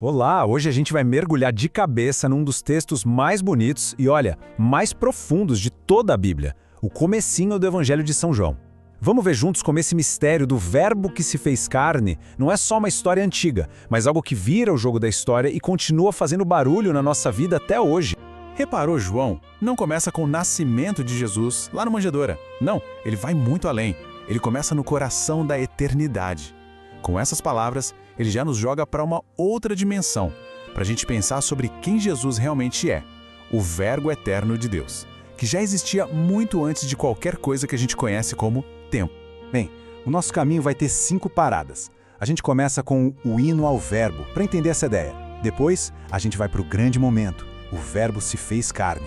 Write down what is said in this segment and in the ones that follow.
Olá, hoje a gente vai mergulhar de cabeça num dos textos mais bonitos e, olha, mais profundos de toda a Bíblia, o comecinho do Evangelho de São João. Vamos ver juntos como esse mistério do Verbo que se fez carne não é só uma história antiga, mas algo que vira o jogo da história e continua fazendo barulho na nossa vida até hoje. Reparou, João? Não começa com o nascimento de Jesus lá na manjedoura. Não, ele vai muito além. Ele começa no coração da eternidade. Com essas palavras, ele já nos joga para uma outra dimensão, para a gente pensar sobre quem Jesus realmente é, o Verbo eterno de Deus, que já existia muito antes de qualquer coisa que a gente conhece como tempo. Bem, o nosso caminho vai ter 5 paradas. A gente começa com o hino ao Verbo, para entender essa ideia. Depois, a gente vai para o grande momento, o Verbo se fez carne.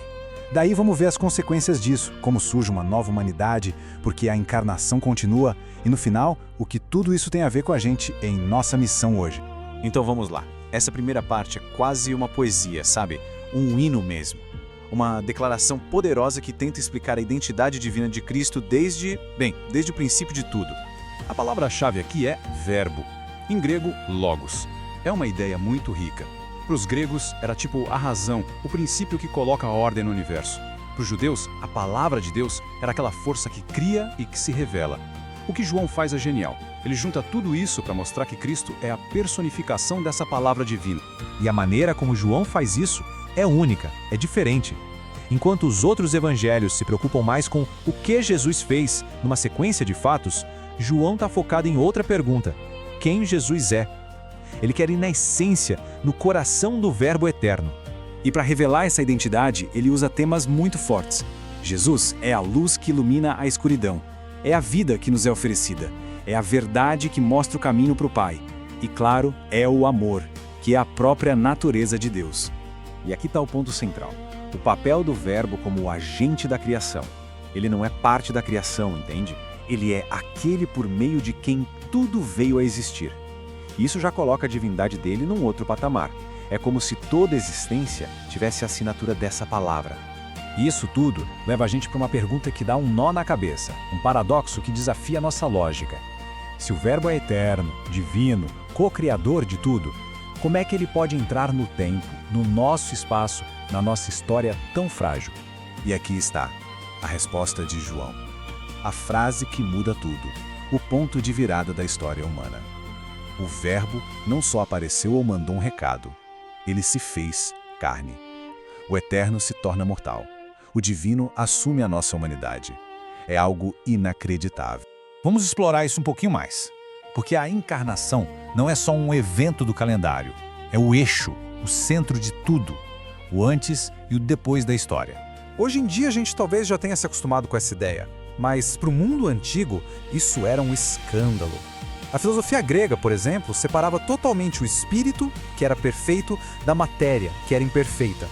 Daí vamos ver as consequências disso, como surge uma nova humanidade, porque a encarnação continua, e no final, o que tudo isso tem a ver com a gente em nossa missão hoje. Então vamos lá. Essa primeira parte é quase uma poesia, sabe? Um hino mesmo. Uma declaração poderosa que tenta explicar a identidade divina de Cristo desde o princípio de tudo. A palavra-chave aqui é verbo, em grego, logos. É uma ideia muito rica. Para os gregos, era tipo a razão, o princípio que coloca a ordem no universo. Para os judeus, a palavra de Deus era aquela força que cria e que se revela. O que João faz é genial. Ele junta tudo isso para mostrar que Cristo é a personificação dessa palavra divina. E a maneira como João faz isso é única, é diferente. Enquanto os outros evangelhos se preocupam mais com o que Jesus fez numa sequência de fatos, João está focado em outra pergunta: quem Jesus é? Ele quer ir na essência, no coração do Verbo eterno. E para revelar essa identidade, ele usa temas muito fortes. Jesus é a luz que ilumina a escuridão. É a vida que nos é oferecida. É a verdade que mostra o caminho para o Pai. E claro, é o amor, que é a própria natureza de Deus. E aqui está o ponto central. O papel do Verbo como o agente da criação. Ele não é parte da criação, entende? Ele é aquele por meio de quem tudo veio a existir. Isso já coloca a divindade dele num outro patamar. É como se toda existência tivesse a assinatura dessa palavra. E isso tudo leva a gente para uma pergunta que dá um nó na cabeça, um paradoxo que desafia a nossa lógica. Se o Verbo é eterno, divino, co-criador de tudo, como é que ele pode entrar no tempo, no nosso espaço, na nossa história tão frágil? E aqui está a resposta de João. A frase que muda tudo, o ponto de virada da história humana. O Verbo não só apareceu ou mandou um recado. Ele se fez carne. O eterno se torna mortal. O divino assume a nossa humanidade. É algo inacreditável. Vamos explorar isso um pouquinho mais. Porque a encarnação não é só um evento do calendário. É o eixo, o centro de tudo. O antes e o depois da história. Hoje em dia a gente talvez já tenha se acostumado com essa ideia. Mas para o mundo antigo, isso era um escândalo. A filosofia grega, por exemplo, separava totalmente o espírito, que era perfeito, da matéria, que era imperfeita.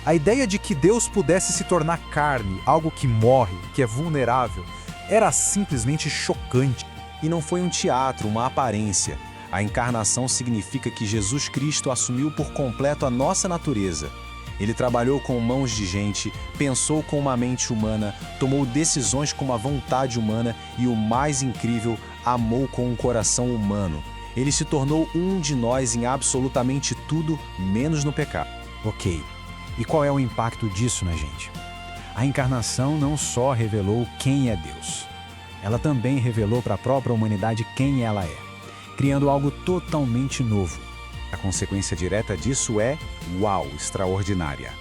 A ideia de que Deus pudesse se tornar carne, algo que morre, que é vulnerável, era simplesmente chocante. E não foi um teatro, uma aparência. A encarnação significa que Jesus Cristo assumiu por completo a nossa natureza. Ele trabalhou com mãos de gente, pensou com uma mente humana, tomou decisões com uma vontade humana e, o mais incrível, amou com um coração humano. Ele se tornou um de nós em absolutamente tudo, menos no pecado. Ok, e qual é o impacto disso na gente? A encarnação não só revelou quem é Deus, ela também revelou para a própria humanidade quem ela é, criando algo totalmente novo. A consequência direta disso é, uau, extraordinária.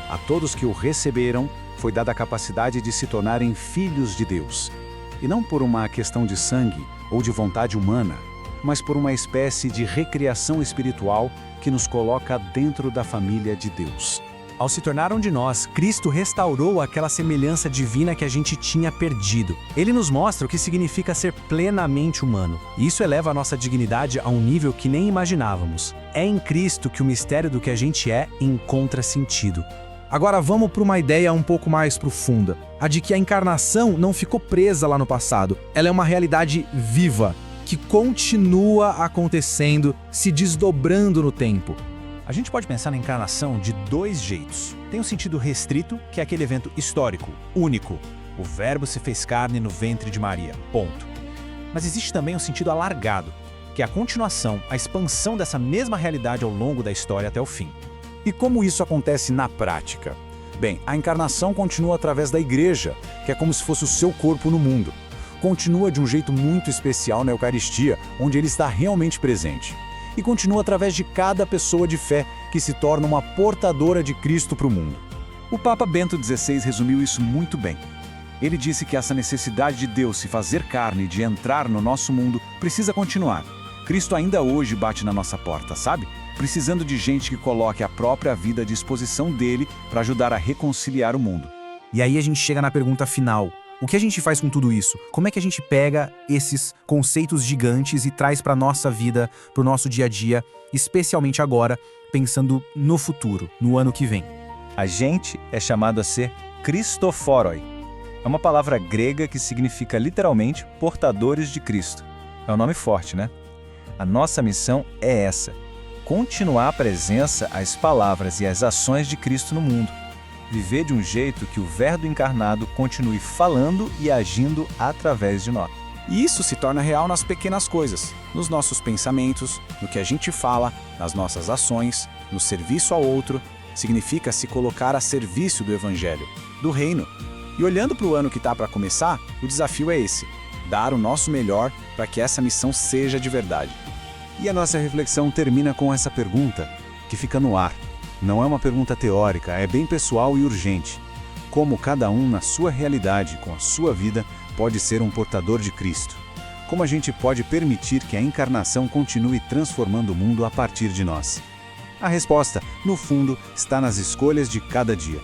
A todos que o receberam foi dada a capacidade de se tornarem filhos de Deus. E não por uma questão de sangue ou de vontade humana, mas por uma espécie de recriação espiritual que nos coloca dentro da família de Deus. Ao se tornar um de nós, Cristo restaurou aquela semelhança divina que a gente tinha perdido. Ele nos mostra o que significa ser plenamente humano. E isso eleva a nossa dignidade a um nível que nem imaginávamos. É em Cristo que o mistério do que a gente é encontra sentido. Agora vamos para uma ideia um pouco mais profunda. A de que a encarnação não ficou presa lá no passado. Ela é uma realidade viva, que continua acontecendo, se desdobrando no tempo. A gente pode pensar na encarnação de 2 jeitos. Tem um sentido restrito, que é aquele evento histórico, único. O Verbo se fez carne no ventre de Maria, ponto. Mas existe também um sentido alargado, que é a continuação, a expansão dessa mesma realidade ao longo da história até o fim. E como isso acontece na prática? Bem, a encarnação continua através da igreja, que é como se fosse o seu corpo no mundo. Continua de um jeito muito especial na Eucaristia, onde ele está realmente presente. E continua através de cada pessoa de fé, que se torna uma portadora de Cristo para o mundo. O Papa Bento XVI resumiu isso muito bem. Ele disse que essa necessidade de Deus se fazer carne e de entrar no nosso mundo precisa continuar. Cristo ainda hoje bate na nossa porta, sabe? Precisando de gente que coloque a própria vida à disposição dele para ajudar a reconciliar o mundo. E aí a gente chega na pergunta final. O que a gente faz com tudo isso? Como é que a gente pega esses conceitos gigantes e traz para a nossa vida, para o nosso dia a dia, especialmente agora, pensando no futuro, no ano que vem? A gente é chamado a ser Christophoroi. É uma palavra grega que significa literalmente portadores de Cristo. É um nome forte, né? A nossa missão é essa: continuar a presença, as palavras e as ações de Cristo no mundo. Viver de um jeito que o Verbo encarnado continue falando e agindo através de nós. E isso se torna real nas pequenas coisas, nos nossos pensamentos, no que a gente fala, nas nossas ações, no serviço ao outro. Significa se colocar a serviço do Evangelho, do Reino. E olhando para o ano que está para começar, o desafio é esse: dar o nosso melhor para que essa missão seja de verdade. E a nossa reflexão termina com essa pergunta, que fica no ar. Não é uma pergunta teórica, é bem pessoal e urgente. Como cada um, na sua realidade, com a sua vida, pode ser um portador de Cristo? Como a gente pode permitir que a encarnação continue transformando o mundo a partir de nós? A resposta, no fundo, está nas escolhas de cada dia.